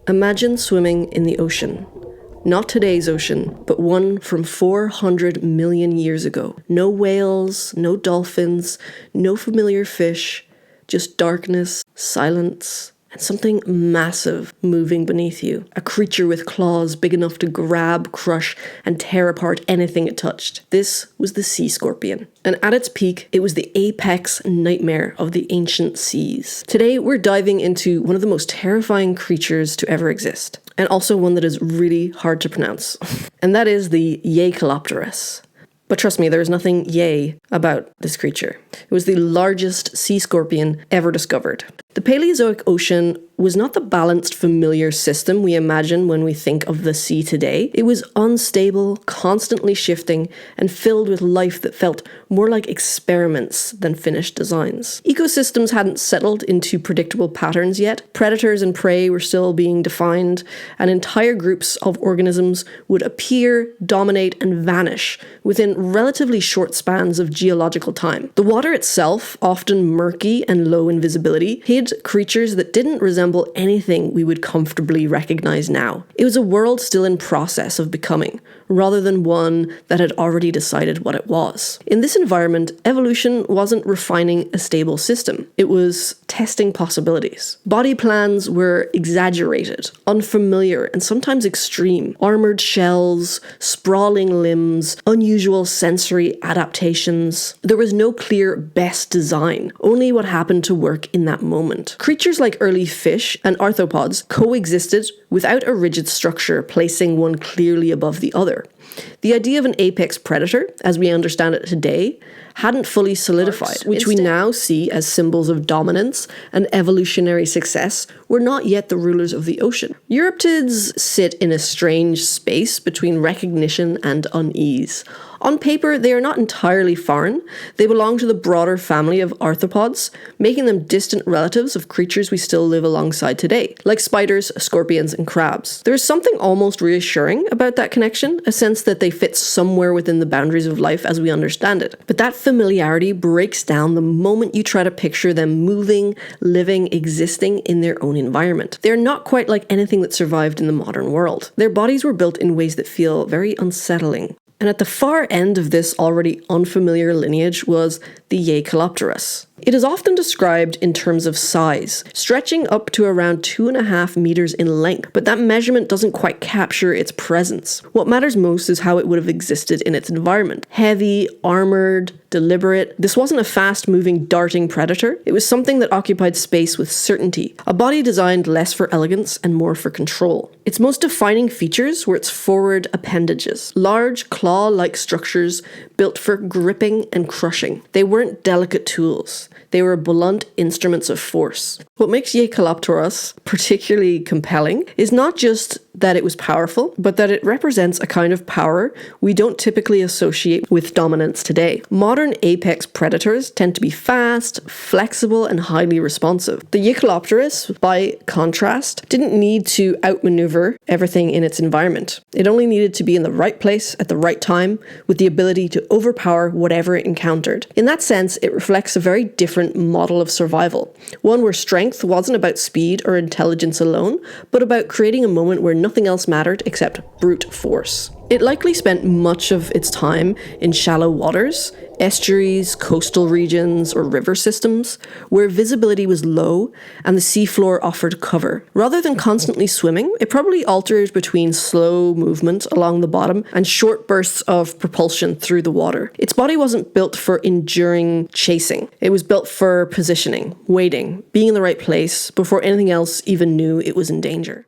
Imagine swimming in the ocean. Not today's ocean, but one from 400 million years ago. No whales, no dolphins, no familiar fish, just darkness, silence, and something massive moving beneath you. A creature with claws big enough to grab, crush, and tear apart anything it touched. This was the sea scorpion. And at its peak, it was the apex nightmare of the ancient seas. Today, we're diving into one of the most terrifying creatures to ever exist, and also one that is really hard to pronounce. And that is the Jaekelopterus. But trust me, there's nothing yay about this creature. It was the largest sea scorpion ever discovered. The Paleozoic ocean was not the balanced, familiar system we imagine when we think of the sea today. It was unstable, constantly shifting, and filled with life that felt more like experiments than finished designs. Ecosystems hadn't settled into predictable patterns yet. Predators and prey were still being defined, and entire groups of organisms would appear, dominate, and vanish within relatively short spans of geological time. The water itself, often murky and low in visibility, hid creatures that didn't resemble anything we would comfortably recognize now. It was a world still in process of becoming, rather than one that had already decided what it was. In this environment, evolution wasn't refining a stable system. It was testing possibilities. Body plans were exaggerated, unfamiliar, and sometimes extreme. Armored shells, sprawling limbs, unusual sensory adaptations. There was no clear best design, only what happened to work in that moment. Creatures like early fish and arthropods coexisted without a rigid structure placing one clearly above the other. The idea of an apex predator, as we understand it today, hadn't fully solidified, which we now see as symbols of dominance and evolutionary success, were not yet the rulers of the ocean. Eurypterids sit in a strange space between recognition and unease. On paper, they are not entirely foreign. They belong to the broader family of arthropods, making them distant relatives of creatures we still live alongside today, like spiders, scorpions, and crabs. There is something almost reassuring about that connection, a sense that they fit somewhere within the boundaries of life as we understand it. But that familiarity breaks down the moment you try to picture them moving, living, existing in their own environment. They're not quite like anything that survived in the modern world. Their bodies were built in ways that feel very unsettling. And at the far end of this already unfamiliar lineage was the Jaekelopterus. It is often described in terms of size, stretching up to around 2.5 meters in length, but that measurement doesn't quite capture its presence. What matters most is how it would have existed in its environment. Heavy, armored, deliberate. This wasn't a fast-moving, darting predator. It was something that occupied space with certainty, a body designed less for elegance and more for control. Its most defining features were its forward appendages, large claw-like structures built for gripping and crushing. They weren't delicate tools. They were blunt instruments of force. What makes Jaekelopterus particularly compelling is not just that it was powerful, but that it represents a kind of power we don't typically associate with dominance today. Modern apex predators tend to be fast, flexible, and highly responsive. The Jaekelopterus, by contrast, didn't need to outmaneuver everything in its environment. It only needed to be in the right place at the right time, with the ability to overpower whatever it encountered. In that sense, it reflects a very different model of survival, one where strength wasn't about speed or intelligence alone, but about creating a moment where nothing else mattered except brute force. It likely spent much of its time in shallow waters, estuaries, coastal regions, or river systems, where visibility was low and the seafloor offered cover. Rather than constantly swimming, it probably altered between slow movement along the bottom and short bursts of propulsion through the water. Its body wasn't built for enduring chasing. It was built for positioning, waiting, being in the right place before anything else even knew it was in danger.